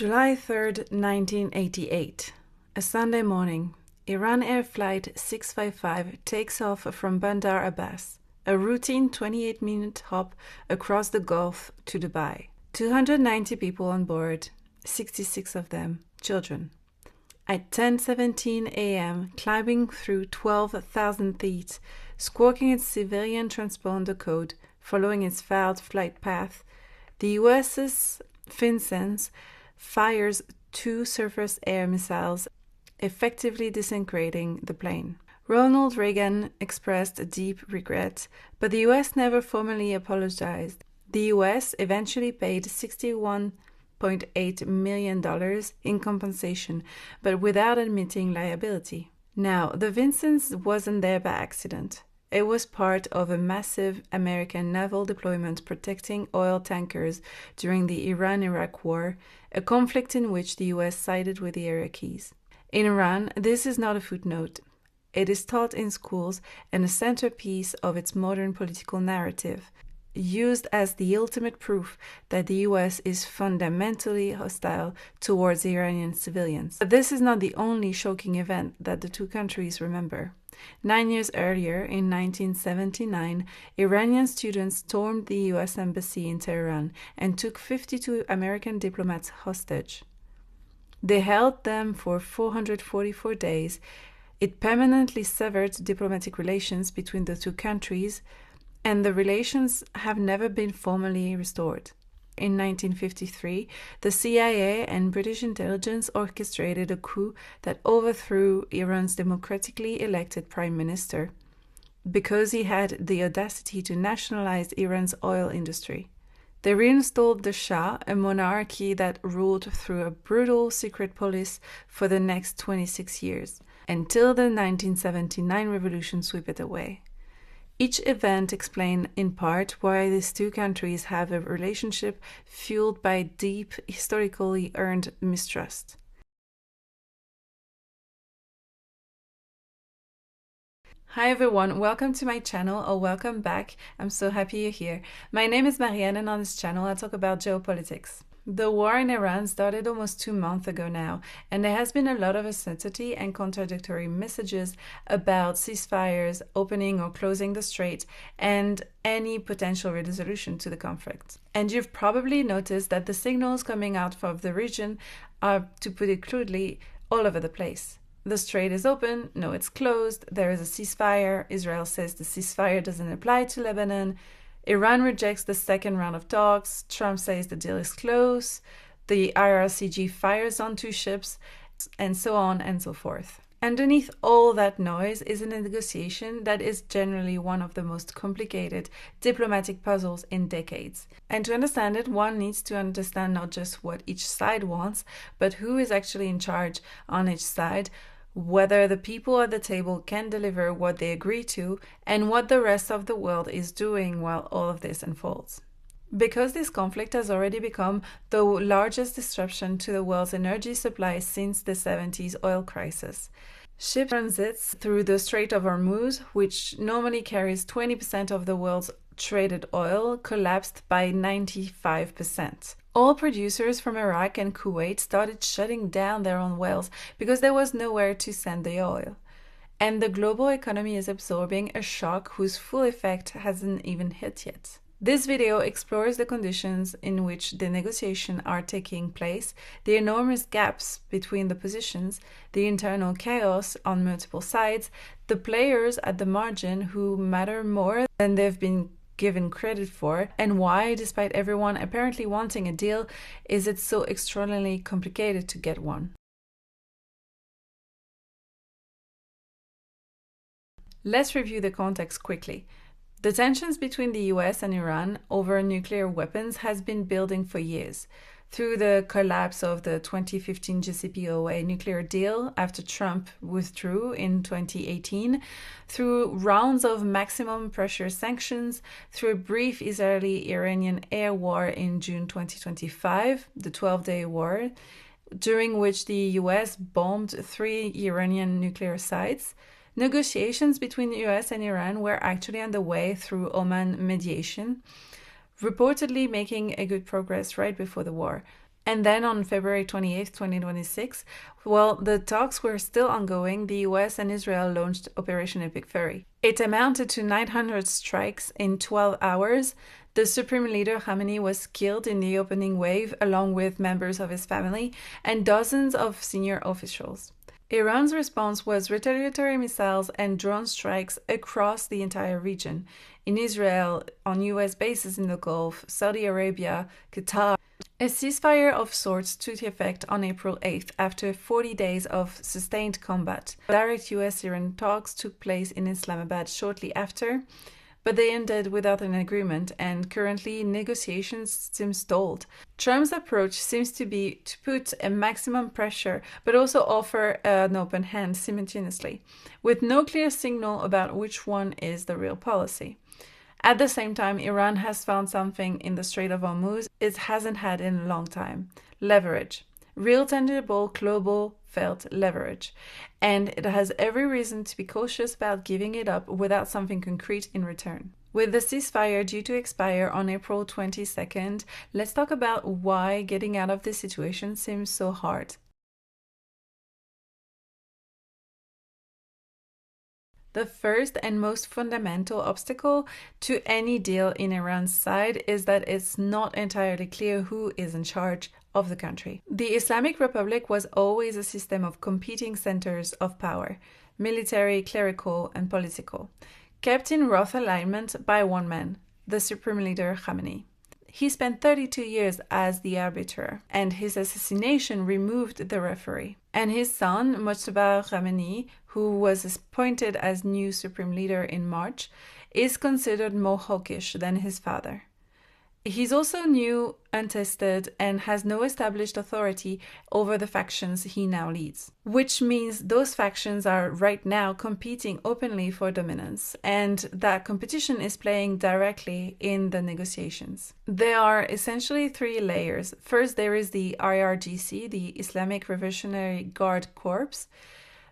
July 3rd, 1988. A Sunday morning. Iran Air Flight 655 takes off from Bandar Abbas, a routine 28-minute hop across the Gulf to Dubai. 290 people on board, 66 of them children. At 10:17 a.m., climbing through 12,000 feet, squawking its civilian transponder code, following its fouled flight path, the USS Vincennes fires 2 surface-air missiles, effectively disintegrating the plane. Ronald Reagan expressed deep regret, but the US never formally apologized. The US eventually paid $61.8 million in compensation, but without admitting liability. Now, the Vincennes wasn't there by accident. It was part of a massive American naval deployment protecting oil tankers during the Iran-Iraq War, a conflict in which the US sided with the Iraqis. In Iran, this is not a footnote. It is taught in schools and a centerpiece of its modern political narrative, used as the ultimate proof that the US is fundamentally hostile towards Iranian civilians. But this is not the only shocking event that the two countries remember. 9 years earlier, in 1979, Iranian students stormed the US embassy in Tehran and took 52 American diplomats hostage. They held them for 444 days. It permanently severed diplomatic relations between the two countries, and the relations have never been formally restored. In 1953, the CIA and British intelligence orchestrated a coup that overthrew Iran's democratically elected prime minister because he had the audacity to nationalize Iran's oil industry. They reinstalled the Shah, a monarchy that ruled through a brutal secret police for the next 26 years, until the 1979 revolution swept it away. Each event explained in part why these two countries have a relationship fueled by deep, historically earned mistrust. Hi everyone, welcome to my channel, or welcome back. I'm so happy you're here. My name is Marianne, and on this channel I talk about geopolitics. The war in Iran started almost 2 months ago now, and there has been a lot of uncertainty and contradictory messages about ceasefires, opening or closing the strait, and any potential resolution to the conflict. And you've probably noticed that the signals coming out of the region are, to put it crudely, all over the place. The strait is open, no, it's closed, there is a ceasefire, Israel says the ceasefire doesn't apply to Lebanon, Iran rejects the second round of talks, Trump says the deal is close, the IRCG fires on 2 ships, and so on and so forth. Underneath all that noise is a negotiation that is generally one of the most complicated diplomatic puzzles in decades. And to understand it, one needs to understand not just what each side wants, but who is actually in charge on each side, whether the people at the table can deliver what they agree to, and what the rest of the world is doing while all of this unfolds. Because this conflict has already become the largest disruption to the world's energy supply since the 70s oil crisis. Ship transits through the Strait of Hormuz, which normally carries 20% of the world's traded oil, collapsed by 95%. Oil producers from Iraq and Kuwait started shutting down their own wells because there was nowhere to send the oil. And the global economy is absorbing a shock whose full effect hasn't even hit yet. This video explores the conditions in which the negotiations are taking place, the enormous gaps between the positions, the internal chaos on multiple sides, the players at the margin who matter more than they've been given credit for, and why, despite everyone apparently wanting a deal, is it so extraordinarily complicated to get one. Let's review the context quickly. The tensions between the US and Iran over nuclear weapons has been building for years. Through the collapse of the 2015 JCPOA nuclear deal after Trump withdrew in 2018, through rounds of maximum pressure sanctions, through a brief Israeli-Iranian air war in June 2025, the 12-day war, during which the US bombed 3 Iranian nuclear sites, negotiations between the US and Iran were actually underway through Oman mediation, reportedly making a good progress right before the war. And then on February 28th, 2026, while the talks were still ongoing, the US and Israel launched Operation Epic Fury. It amounted to 900 strikes in 12 hours. The Supreme Leader Khamenei was killed in the opening wave, along with members of his family and dozens of senior officials. Iran's response was retaliatory missiles and drone strikes across the entire region. In Israel, on US bases in the Gulf, Saudi Arabia, Qatar. A ceasefire of sorts took effect on April 8th after 40 days of sustained combat. Direct US-Iran talks took place in Islamabad shortly after, but they ended without an agreement, and currently negotiations seem stalled. Trump's approach seems to be to put a maximum pressure, but also offer an open hand simultaneously, with no clear signal about which one is the real policy. At the same time, Iran has found something in the Strait of Hormuz it hasn't had in a long time: leverage. Real, tangible, global, felt leverage. And it has every reason to be cautious about giving it up without something concrete in return. With the ceasefire due to expire on April 22nd, let's talk about why getting out of this situation seems so hard. The first and most fundamental obstacle to any deal in Iran's side is that it's not entirely clear who is in charge of the country. The Islamic Republic was always a system of competing centers of power: military, clerical, and political, kept in rough alignment by one man, the Supreme Leader Khamenei. He spent 32 years as the arbiter, and his assassination removed the referee. And his son, Mojtaba Khamenei, who was appointed as new supreme leader in March, is considered more hawkish than his father. He's also new, untested, and has no established authority over the factions he now leads, which means those factions are right now competing openly for dominance, and that competition is playing directly in the negotiations. There are essentially three layers. First, there is the IRGC, the Islamic Revolutionary Guard Corps,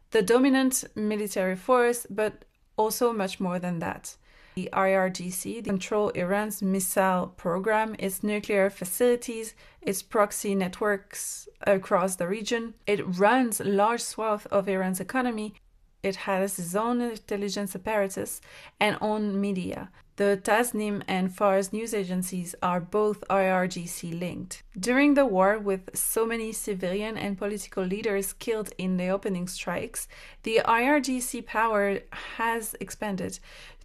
the dominant military force, but also much more than that. The IRGC controls Iran's missile program, its nuclear facilities, its proxy networks across the region. It runs large swaths of Iran's economy. It has its own intelligence apparatus and own media. The Tasnim and Fars news agencies are both IRGC linked. During the war, with so many civilian and political leaders killed in the opening strikes, the IRGC power has expanded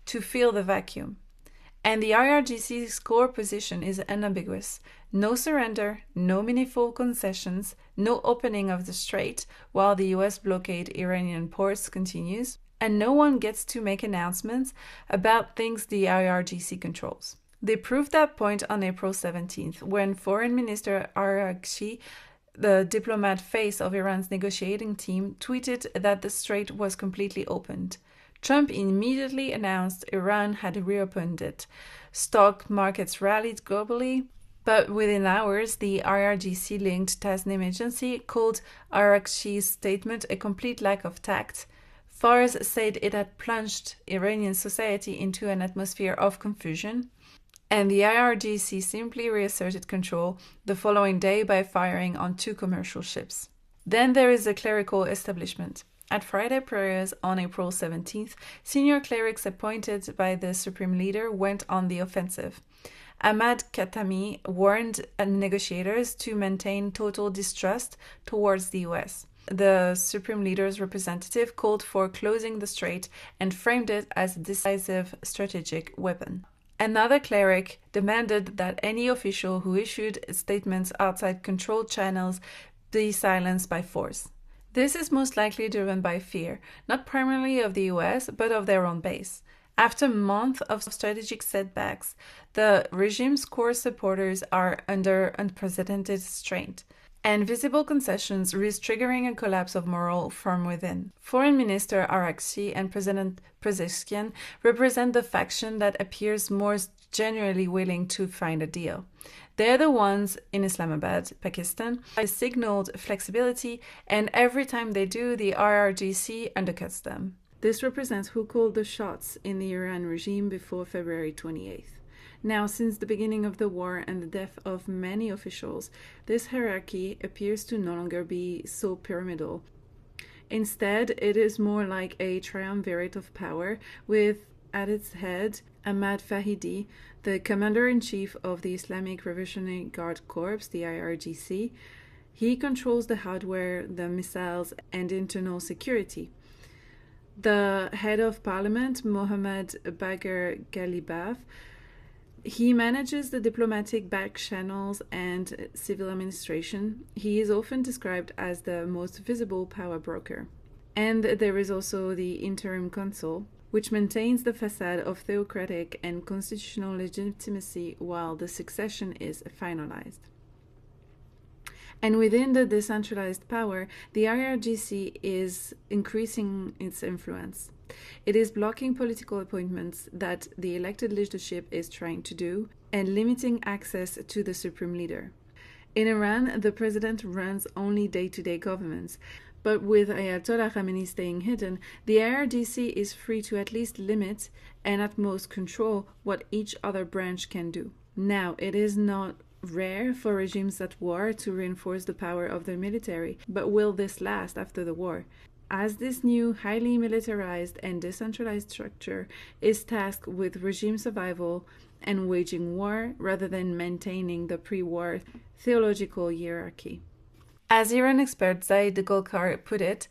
to fill the vacuum. And the IRGC's core position is unambiguous: no surrender, no meaningful concessions, no opening of the strait while the US blockade Iranian ports continues, and no one gets to make announcements about things the IRGC controls. They proved that point on April 17th, when Foreign Minister Araghchi, the diplomat face of Iran's negotiating team, tweeted that the strait was completely opened. Trump immediately announced Iran had reopened it. Stock markets rallied globally, but within hours, the IRGC-linked Tasnim agency called Araghchi's statement a complete lack of tact. Fars said it had plunged Iranian society into an atmosphere of confusion, and the IRGC simply reasserted control the following day by firing on 2 commercial ships. Then there is the clerical establishment. At Friday prayers on April 17th, senior clerics appointed by the Supreme Leader went on the offensive. Ahmad Khatami warned negotiators to maintain total distrust towards the US. The Supreme Leader's representative called for closing the strait and framed it as a decisive strategic weapon. Another cleric demanded that any official who issued statements outside controlled channels be silenced by force. This is most likely driven by fear, not primarily of the US, but of their own base. After months of strategic setbacks, the regime's core supporters are under unprecedented strain, and visible concessions risk triggering a collapse of morale from within. Foreign Minister Araghchi and President Pezeshkian represent the faction that appears more genuinely willing to find a deal. They're the ones in Islamabad, Pakistan, who signaled flexibility, and every time they do, the IRGC undercuts them. This represents who called the shots in the Iran regime before February 28th. Now, since the beginning of the war and the death of many officials, this hierarchy appears to no longer be so pyramidal. Instead, it is more like a triumvirate of power, with at its head Ahmad Fahidi, the commander-in-chief of the Islamic Revolutionary Guard Corps, the IRGC. He controls the hardware, the missiles, and internal security. The head of parliament, Mohammad Bagher Ghalibaf, he manages the diplomatic back channels and civil administration. He is often described as the most visible power broker. And there is also the interim consul, which maintains the facade of theocratic and constitutional legitimacy while the succession is finalized. And within the decentralized power, the IRGC is increasing its influence. It is blocking political appointments that the elected leadership is trying to do and limiting access to the supreme leader. In Iran, the president runs only day-to-day governments, but with Ayatollah Khamenei staying hidden, the IRGC is free to at least limit and at most control what each other branch can do. Now, it is not rare for regimes at war to reinforce the power of their military, but will this last after the war? As this new, highly militarized and decentralized structure is tasked with regime survival and waging war rather than maintaining the pre-war theological hierarchy. As Iran expert Zaid Golkar put it,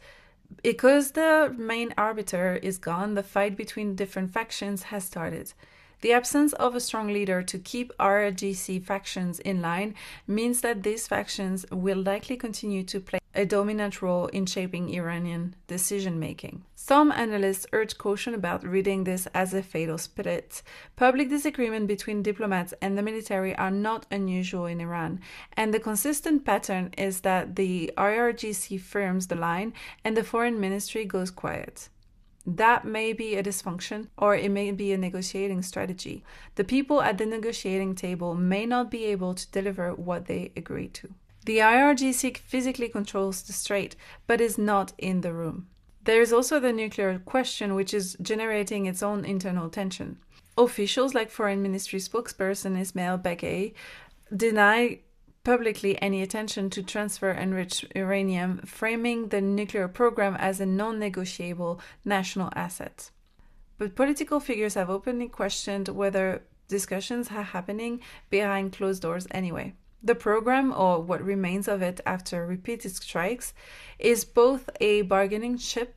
because the main arbiter is gone, the fight between different factions has started. The absence of a strong leader to keep IRGC factions in line means that these factions will likely continue to play a dominant role in shaping Iranian decision-making. Some analysts urge caution about reading this as a fatal split. Public disagreement between diplomats and the military are not unusual in Iran, and the consistent pattern is that the IRGC firms the line and the foreign ministry goes quiet. That may be a dysfunction, or it may be a negotiating strategy. The people at the negotiating table may not be able to deliver what they agree to. The IRGC physically controls the strait, but is not in the room. There is also the nuclear question, which is generating its own internal tension. Officials like Foreign Ministry spokesperson Ismail Baghei deny publicly any attention to transfer enriched uranium, framing the nuclear program as a non-negotiable national asset. But political figures have openly questioned whether discussions are happening behind closed doors anyway. The program, or what remains of it after repeated strikes, is both a bargaining chip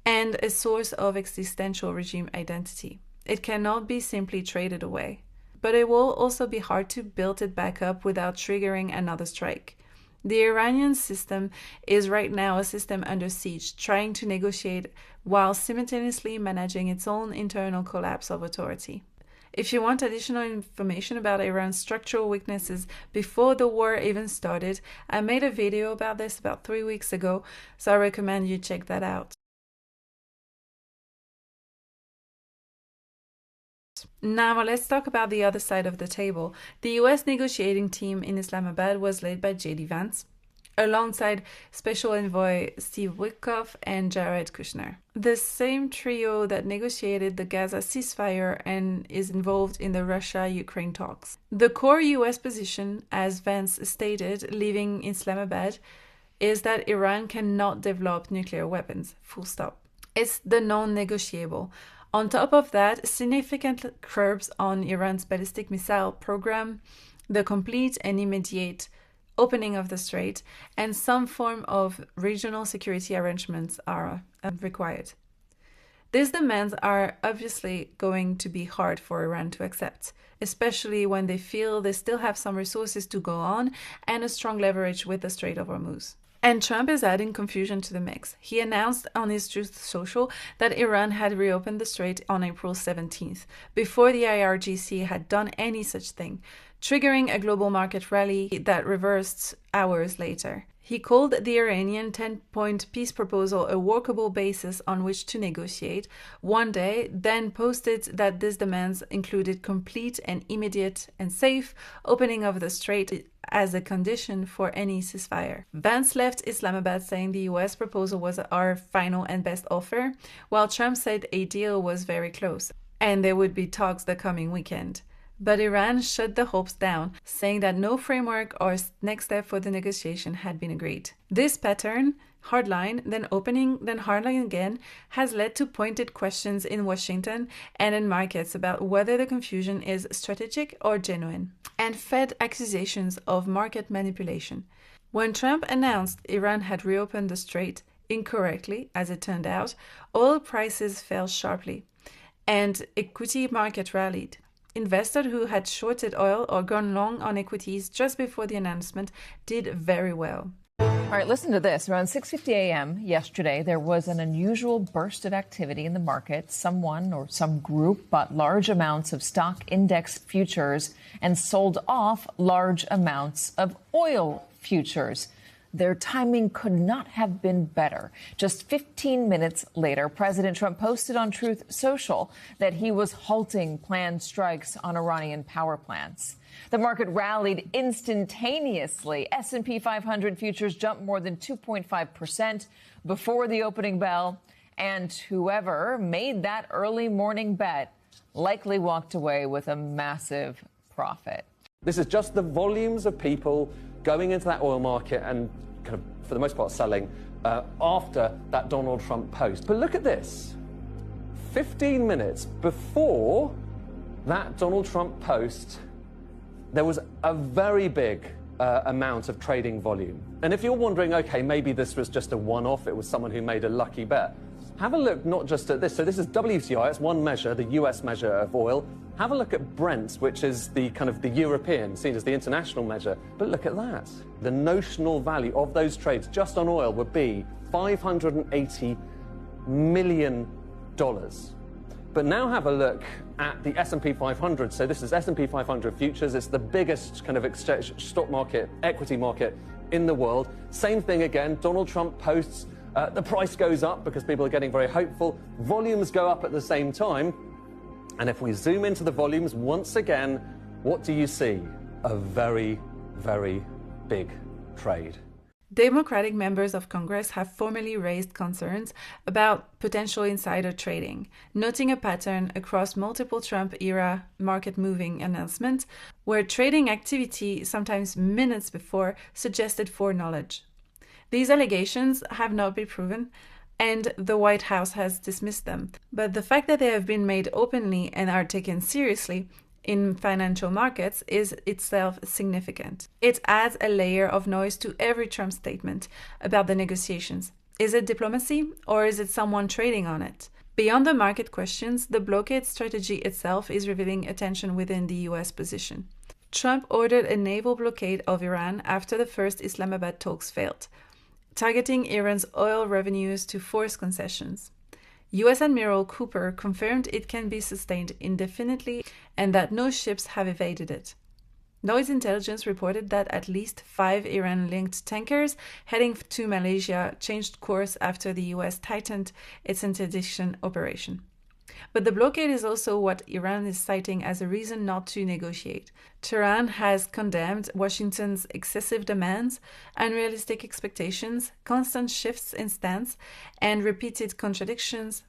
and a source of existential regime identity. It cannot be simply traded away. But it will also be hard to build it back up without triggering another strike. The Iranian system is right now a system under siege, trying to negotiate while simultaneously managing its own internal collapse of authority. If you want additional information about Iran's structural weaknesses before the war even started, I made a video about this about 3 weeks ago, so I recommend you check that out. Now let's talk about the other side of the table. The US negotiating team in Islamabad was led by J.D. Vance, alongside Special Envoy Steve Witkoff and Jared Kushner, the same trio that negotiated the Gaza ceasefire and is involved in the Russia-Ukraine talks. The core US position, as Vance stated, leaving Islamabad, is that Iran cannot develop nuclear weapons, full stop. It's the non-negotiable. On top of that, significant curbs on Iran's ballistic missile program, the complete and immediate opening of the strait, and some form of regional security arrangements are required. These demands are obviously going to be hard for Iran to accept, especially when they feel they still have some resources to go on and a strong leverage with the Strait of Hormuz. And Trump is adding confusion to the mix. He announced on his Truth Social that Iran had reopened the strait on April 17th, before the IRGC had done any such thing, triggering a global market rally that reversed hours later. He called the Iranian 10-point peace proposal a workable basis on which to negotiate one day, then posted that these demands included complete and immediate and safe opening of the strait as a condition for any ceasefire. Vance left Islamabad saying the US proposal was our final and best offer, while Trump said a deal was very close and there would be talks the coming weekend. But Iran shut the hopes down, saying that no framework or next step for the negotiation had been agreed. This pattern, hardline, then opening, then hardline again, has led to pointed questions in Washington and in markets about whether the confusion is strategic or genuine, and fed accusations of market manipulation. When Trump announced Iran had reopened the strait, incorrectly, as it turned out, oil prices fell sharply, and equity market rallied. Investors who had shorted oil or gone long on equities just before the announcement did very well. All right, listen to this. Around 6:50 a.m. yesterday, there was an unusual burst of activity in the market. Someone or some group bought large amounts of stock index futures and sold off large amounts of oil futures. Their timing could not have been better. Just 15 minutes later, President Trump posted on Truth Social that he was halting planned strikes on Iranian power plants. The market rallied instantaneously. S&P 500 futures jumped more than 2.5% before the opening bell. And whoever made that early morning bet likely walked away with a massive profit. This is just the volumes of people going into that oil market and kind of, for the most part, selling after that Donald Trump post. But look at this. 15 minutes before that Donald Trump post, there was a very big amount of trading volume. And if you're wondering, okay, maybe this was just a one-off, it was someone who made a lucky bet, have a look not just at this. So this is WTI, it's one measure, the US measure of oil. Have a look at Brent, which is the kind of the European, seen as the international measure. But look at that. The notional value of those trades just on oil would be $580 million. But now have a look at the S&P 500. So this is S&P 500 futures. It's the biggest kind of exchange, stock market, equity market in the world. Same thing again. Donald Trump posts. The price goes up because people are getting very hopeful. Volumes go up at the same time. And if we zoom into the volumes, once again, what do you see? A very, very big trade. Democratic members of Congress have formally raised concerns about potential insider trading, noting a pattern across multiple Trump-era market-moving announcements where trading activity, sometimes minutes before, suggested foreknowledge. These allegations have not been proven, and the White House has dismissed them. But the fact that they have been made openly and are taken seriously in financial markets is itself significant. It adds a layer of noise to every Trump statement about the negotiations. Is it diplomacy, or is it someone trading on it? Beyond the market questions, the blockade strategy itself is revealing attention within the US position. Trump ordered a naval blockade of Iran after the first Islamabad talks failed, targeting Iran's oil revenues to force concessions. U.S. Admiral Cooper confirmed it can be sustained indefinitely and that no ships have evaded it. Noise intelligence reported that at least 5 Iran-linked tankers heading to Malaysia changed course after the U.S. tightened its interdiction operation. But the blockade is also what Iran is citing as a reason not to negotiate. Tehran has condemned Washington's excessive demands, unrealistic expectations, constant shifts in stance, and repeated contradictions,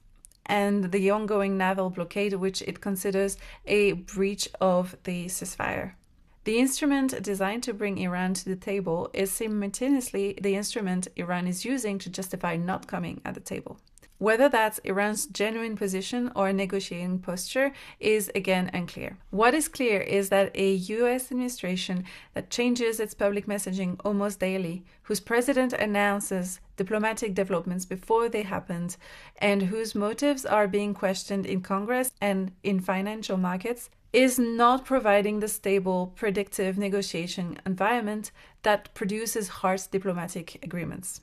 and the ongoing naval blockade, which it considers a breach of the ceasefire. The instrument designed to bring Iran to the table is simultaneously the instrument Iran is using to justify not coming at the table. Whether that's Iran's genuine position or negotiating posture is again unclear. What is clear is that a US administration that changes its public messaging almost daily, whose president announces diplomatic developments before they happened, and whose motives are being questioned in Congress and in financial markets, is not providing the stable, predictive negotiation environment that produces harsh diplomatic agreements.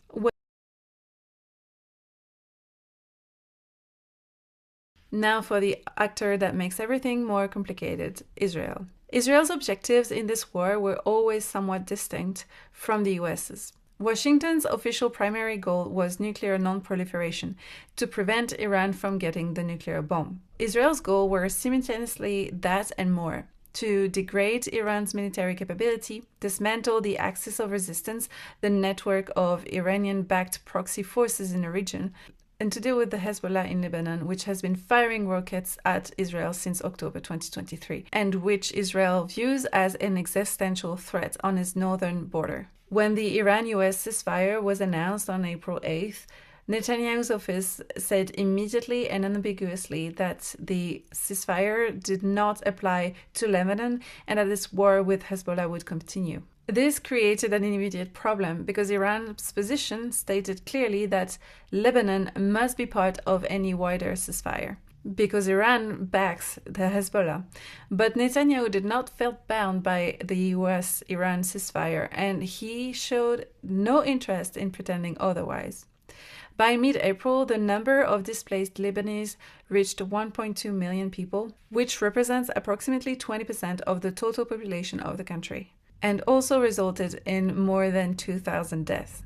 Now for the actor that makes everything more complicated, Israel. Israel's objectives in this war were always somewhat distinct from the US's. Washington's official primary goal was nuclear non-proliferation, to prevent Iran from getting the nuclear bomb. Israel's goal were simultaneously that and more: to degrade Iran's military capability, dismantle the axis of resistance, the network of Iranian-backed proxy forces in the region, and to deal with the Hezbollah in Lebanon, which has been firing rockets at Israel since October 2023, and which Israel views as an existential threat on its northern border. When the Iran-US ceasefire was announced on April 8th, Netanyahu's office said immediately and unambiguously that the ceasefire did not apply to Lebanon and that its war with Hezbollah would continue. This created an immediate problem because Iran's position stated clearly that Lebanon must be part of any wider ceasefire, because Iran backs the Hezbollah. But Netanyahu did not feel bound by the US-Iran ceasefire, and he showed no interest in pretending otherwise. By mid-April, the number of displaced Lebanese reached 1.2 million people, which represents approximately 20% of the total population of the country, and also resulted in more than 2,000 deaths.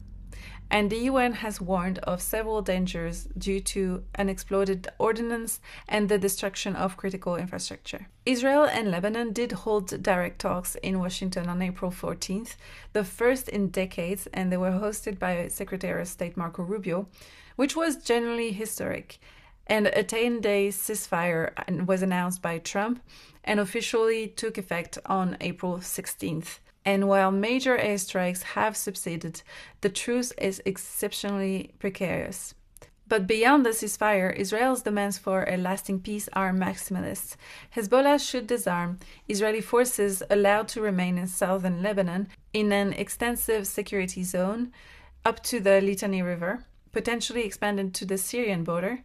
And the UN has warned of several dangers due to unexploded ordnance and the destruction of critical infrastructure. Israel and Lebanon did hold direct talks in Washington on April 14th, the first in decades, and they were hosted by Secretary of State Marco Rubio, which was generally historic. And a 10-day ceasefire was announced by Trump and officially took effect on April 16th. And while major airstrikes have subsided, the truce is exceptionally precarious. But beyond the ceasefire, Israel's demands for a lasting peace are maximalist. Hezbollah should disarm, Israeli forces allowed to remain in southern Lebanon in an extensive security zone up to the Litani River, potentially expanded to the Syrian border,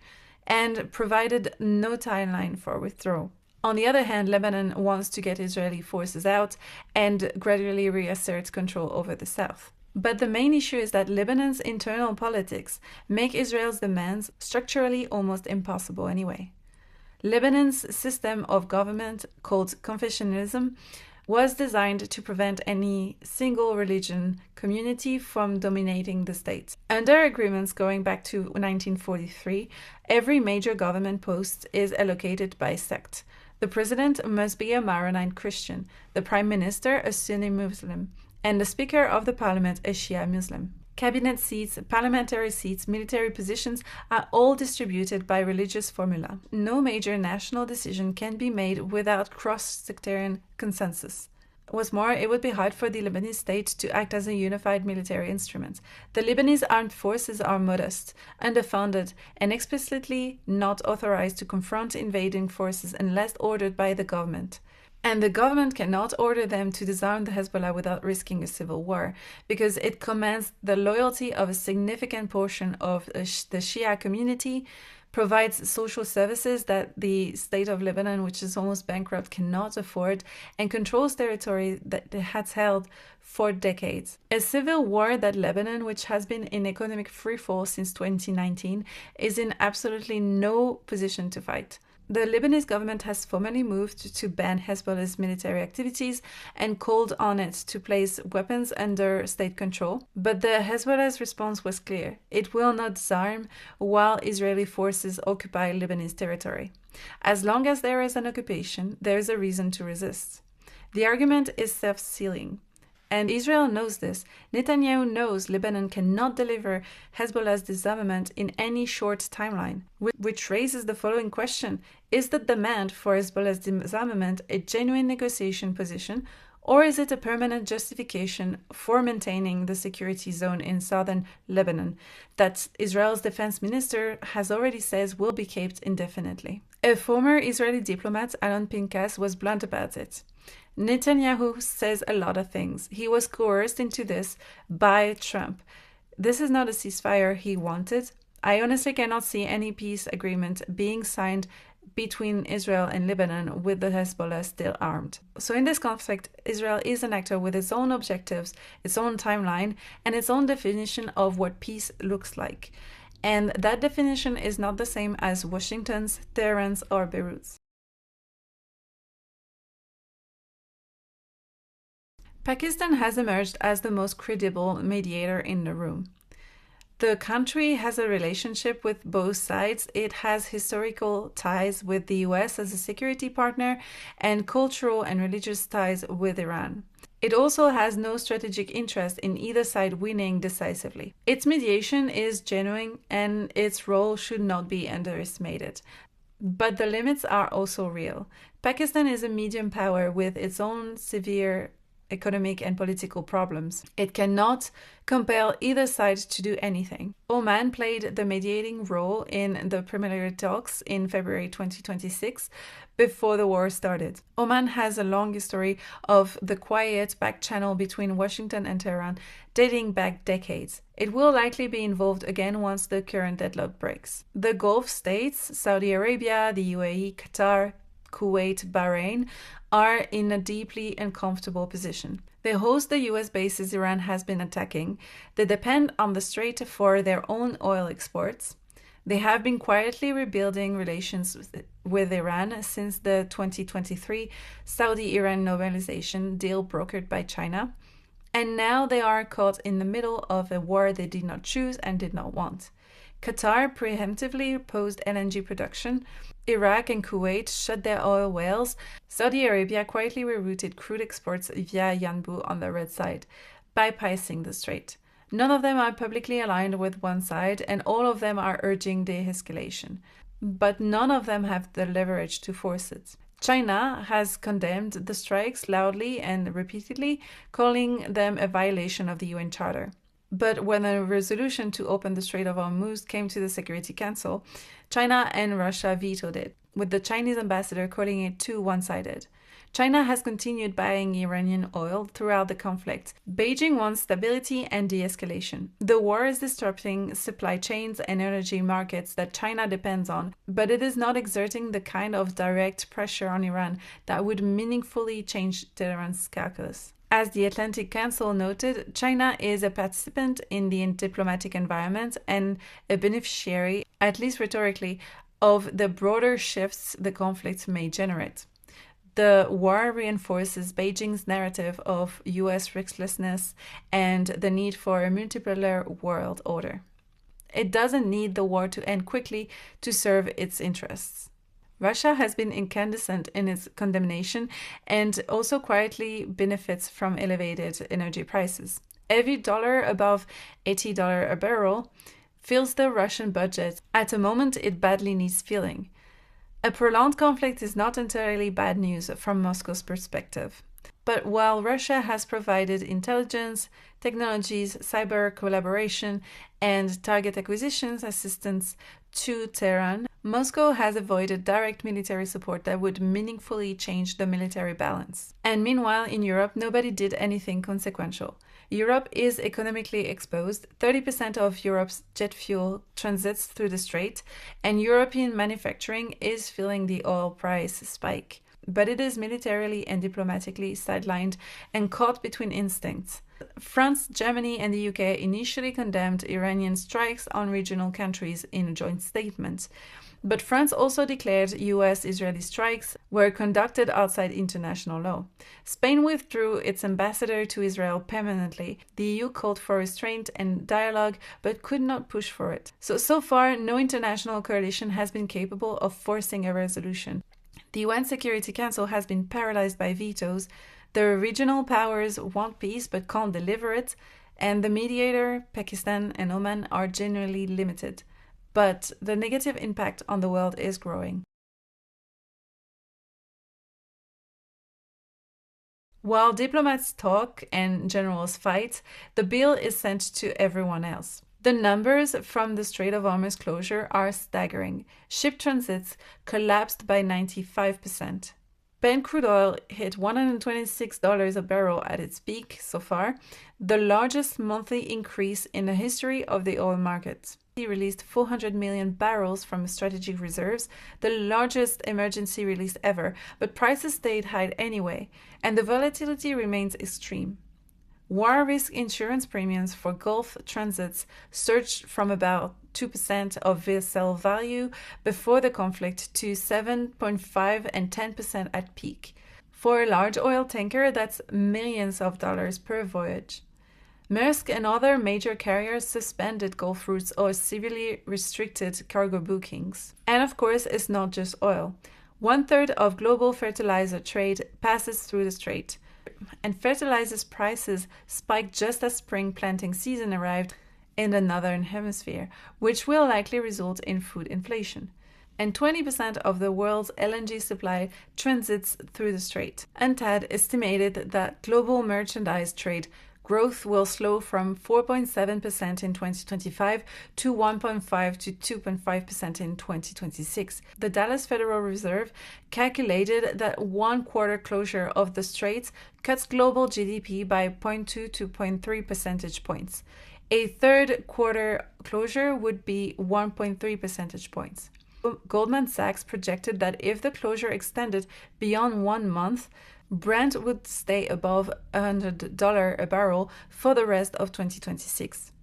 and provided no timeline for withdrawal. On the other hand, Lebanon wants to get Israeli forces out and gradually reassert control over the south. But the main issue is that Lebanon's internal politics make Israel's demands structurally almost impossible anyway. Lebanon's system of government, called confessionalism, was designed to prevent any single religion community from dominating the state. Under agreements going back to 1943, every major government post is allocated by sect. The president must be a Maronite Christian, the prime minister a Sunni Muslim, and the speaker of the parliament a Shia Muslim. Cabinet seats, parliamentary seats, military positions are all distributed by religious formula. No major national decision can be made without cross-sectarian consensus. What's more, it would be hard for the Lebanese state to act as a unified military instrument. The Lebanese armed forces are modest, underfunded, and explicitly not authorized to confront invading forces unless ordered by the government. And the government cannot order them to disarm the Hezbollah without risking a civil war, because it commands the loyalty of a significant portion of the Shia community, provides social services that the state of Lebanon, which is almost bankrupt, cannot afford, and controls territory that it has held for decades. A civil war that Lebanon, which has been in economic freefall since 2019, is in absolutely no position to fight. The Lebanese government has formally moved to ban Hezbollah's military activities and called on it to place weapons under state control. But the Hezbollah's response was clear. It will not disarm while Israeli forces occupy Lebanese territory. As long as there is an occupation, there is a reason to resist. The argument is self-sealing. And Israel knows this. Netanyahu knows Lebanon cannot deliver Hezbollah's disarmament in any short timeline, which raises the following question. Is the demand for Hezbollah's disarmament a genuine negotiation position, or is it a permanent justification for maintaining the security zone in southern Lebanon that Israel's defense minister has already said will be kept indefinitely? A former Israeli diplomat, Alon Pinkas, was blunt about it. Netanyahu says a lot of things. He was coerced into this by Trump. This is not a ceasefire he wanted. I honestly cannot see any peace agreement being signed between Israel and Lebanon with the Hezbollah still armed. So in this conflict, Israel is an actor with its own objectives, its own timeline, and its own definition of what peace looks like. And that definition is not the same as Washington's, Tehran's, or Beirut's. Pakistan has emerged as the most credible mediator in the room. The country has a relationship with both sides. It has historical ties with the US as a security partner and cultural and religious ties with Iran. It also has no strategic interest in either side winning decisively. Its mediation is genuine and its role should not be underestimated. But the limits are also real. Pakistan is a medium power with its own severe economic and political problems. It cannot compel either side to do anything. Oman played the mediating role in the preliminary talks in February 2026 before the war started. Oman has a long history of the quiet back channel between Washington and Tehran dating back decades. It will likely be involved again once the current deadlock breaks. The Gulf states, Saudi Arabia, the UAE, Qatar, Kuwait, Bahrain, are in a deeply uncomfortable position. They host the US bases Iran has been attacking. They depend on the Strait for their own oil exports. They have been quietly rebuilding relations with Iran since the 2023 Saudi-Iran normalization deal brokered by China. And now they are caught in the middle of a war they did not choose and did not want. Qatar preemptively paused LNG production. Iraq and Kuwait shut their oil wells. Saudi Arabia quietly rerouted crude exports via Yanbu on the red side, bypassing the strait. None of them are publicly aligned with one side, and all of them are urging de-escalation. But none of them have the leverage to force it. China has condemned the strikes loudly and repeatedly, calling them a violation of the UN Charter. But when a resolution to open the Strait of Hormuz came to the Security Council, China and Russia vetoed it, with the Chinese ambassador calling it too one-sided. China has continued buying Iranian oil throughout the conflict. Beijing wants stability and de-escalation. The war is disrupting supply chains and energy markets that China depends on, but it is not exerting the kind of direct pressure on Iran that would meaningfully change Tehran's calculus. As the Atlantic Council noted, China is a participant in the diplomatic environment and a beneficiary, at least rhetorically, of the broader shifts the conflict may generate. The war reinforces Beijing's narrative of US risklessness and the need for a multipolar world order. It doesn't need the war to end quickly to serve its interests. Russia has been incandescent in its condemnation and also quietly benefits from elevated energy prices. Every dollar above $80 a barrel fills the Russian budget at a moment it badly needs filling. A prolonged conflict is not entirely bad news from Moscow's perspective. But while Russia has provided intelligence, technologies, cyber collaboration, and target acquisitions assistance to Tehran, Moscow has avoided direct military support that would meaningfully change the military balance. And meanwhile, in Europe, nobody did anything consequential. Europe is economically exposed. 30% of Europe's jet fuel transits through the strait, and European manufacturing is feeling the oil price spike. But it is militarily and diplomatically sidelined and caught between instincts. France, Germany, and the UK initially condemned Iranian strikes on regional countries in a joint statement. But France also declared US-Israeli strikes were conducted outside international law. Spain withdrew its ambassador to Israel permanently. The EU called for restraint and dialogue, but could not push for it. So far, no international coalition has been capable of forcing a resolution. The UN Security Council has been paralyzed by vetoes. The regional powers want peace but can't deliver it, and the mediator, Pakistan and Oman, are generally limited. But the negative impact on the world is growing. While diplomats talk and generals fight, the bill is sent to everyone else. The numbers from the Strait of Hormuz closure are staggering. Ship transits collapsed by 95%. Brent crude oil hit $126 a barrel at its peak so far, the largest monthly increase in the history of the oil market. It released 400 million barrels from strategic reserves, the largest emergency release ever, but prices stayed high anyway, and the volatility remains extreme. War risk insurance premiums for Gulf transits surged from about 2% of vessel value before the conflict to 7.5 and 10% at peak. For a large oil tanker, that's millions of dollars per voyage. Maersk and other major carriers suspended Gulf routes or severely restricted cargo bookings. And of course, it's not just oil. 1/3 of global fertilizer trade passes through the strait. And fertilizers prices spiked just as spring planting season arrived in the northern hemisphere, which will likely result in food inflation. And 20% of the world's LNG supply transits through the strait. UNTAD estimated that global merchandise trade growth will slow from 4.7% in 2025 to 1.5 to 2.5% in 2026. The Dallas Federal Reserve calculated that 1/4 closure of the straits cuts global GDP by 0.2 to 0.3 percentage points. A third quarter closure would be 1.3 percentage points. Goldman Sachs projected that if the closure extended beyond 1 month, Brent would stay above $100 a barrel for the rest of 2026.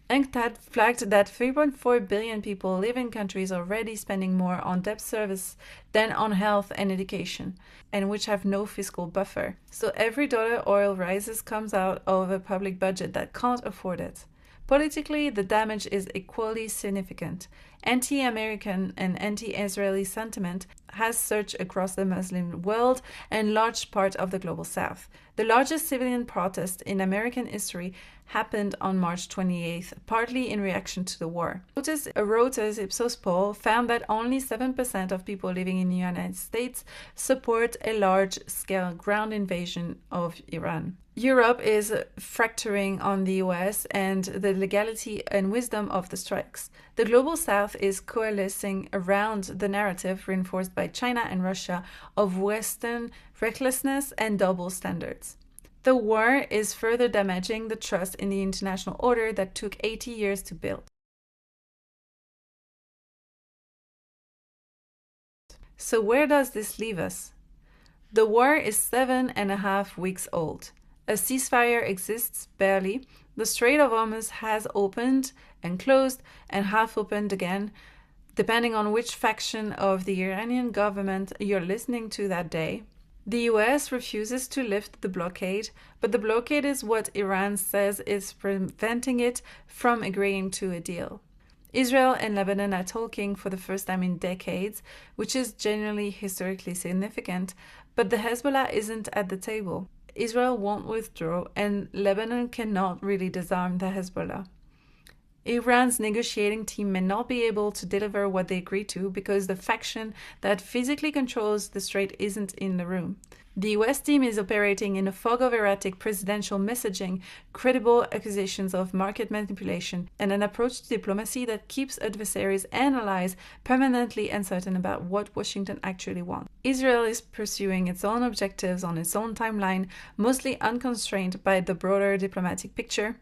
UNCTAD flagged that 3.4 billion people live in countries already spending more on debt service than on health and education, and which have no fiscal buffer. So every dollar oil rises comes out of a public budget that can't afford it. Politically, the damage is equally significant. Anti-American and anti-Israeli sentiment has surged across the Muslim world and large part of the global south. The largest civilian protest in American history happened on March 28th, partly in reaction to the war. A Reuters Ipsos poll found that only 7% of people living in the United States support a large-scale ground invasion of Iran. Europe is fracturing on the US and the legality and wisdom of the strikes. The global south is coalescing around the narrative reinforced by China and Russia of Western recklessness and double standards. The war is further damaging the trust in the international order that took 80 years to build. So where does this leave us? The war is 7.5 weeks old. A ceasefire exists barely. The Strait of Hormuz has opened and closed and half opened again, depending on which faction of the Iranian government you're listening to that day. The US refuses to lift the blockade, but the blockade is what Iran says is preventing it from agreeing to a deal. Israel and Lebanon are talking for the first time in decades, which is genuinely historically significant, but the Hezbollah isn't at the table. Israel won't withdraw, and Lebanon cannot really disarm the Hezbollah. Iran's negotiating team may not be able to deliver what they agreed to because the faction that physically controls the strait isn't in the room. The US team is operating in a fog of erratic presidential messaging, credible accusations of market manipulation, and an approach to diplomacy that keeps adversaries and allies permanently uncertain about what Washington actually wants. Israel is pursuing its own objectives on its own timeline, mostly unconstrained by the broader diplomatic picture,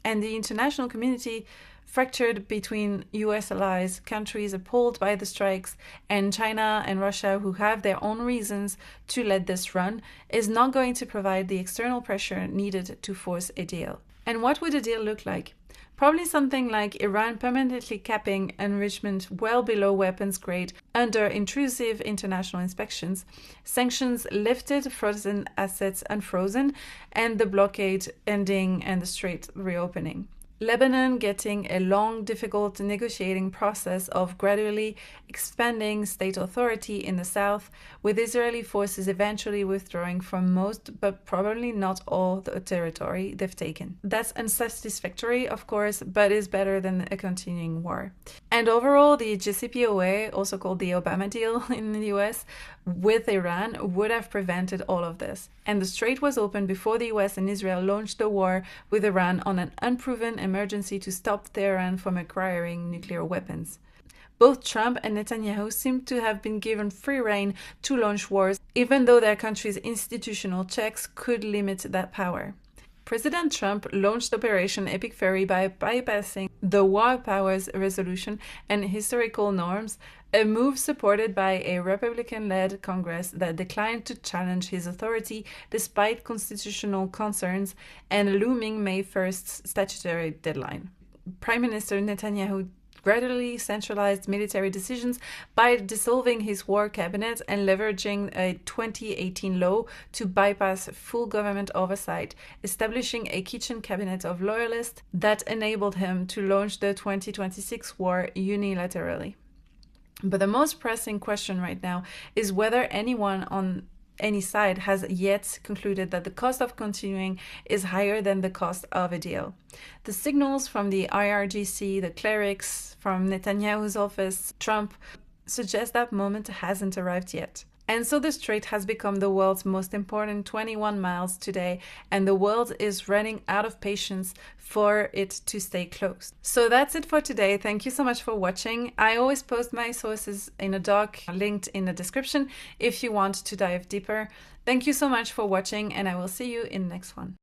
and the international community, fractured between US allies, countries appalled by the strikes, and China and Russia who have their own reasons to let this run, is not going to provide the external pressure needed to force a deal. And what would a deal look like? Probably something like Iran permanently capping enrichment well below weapons grade under intrusive international inspections, sanctions lifted, frozen assets unfrozen, and the blockade ending and the strait reopening. Lebanon getting a long, difficult negotiating process of gradually expanding state authority in the south, with Israeli forces eventually withdrawing from most, but probably not all, the territory they've taken. That's unsatisfactory, of course, but is better than a continuing war. And overall, the JCPOA, also called the Obama deal in the US, with Iran would have prevented all of this. And the strait was open before the US and Israel launched the war with Iran on an unproven emergency to stop Tehran from acquiring nuclear weapons. Both Trump and Netanyahu seem to have been given free rein to launch wars, even though their country's institutional checks could limit that power. President Trump launched Operation Epic Fury by bypassing the War Powers Resolution and historical norms, a move supported by a Republican-led Congress that declined to challenge his authority despite constitutional concerns and a looming May 1st statutory deadline. Prime Minister Netanyahu gradually centralized military decisions by dissolving his war cabinet and leveraging a 2018 law to bypass full government oversight, establishing a kitchen cabinet of loyalists that enabled him to launch the 2026 war unilaterally. But the most pressing question right now is whether anyone on any side has yet concluded that the cost of continuing is higher than the cost of a deal. The signals from the IRGC, the clerics, from Netanyahu's office, Trump, suggest that moment hasn't arrived yet. And so the strait has become the world's most important 21 miles today, and the world is running out of patience for it to stay closed. So that's it for today. Thank you so much for watching. I always post my sources in a doc linked in the description if you want to dive deeper. Thank you so much for watching, and I will see you in the next one.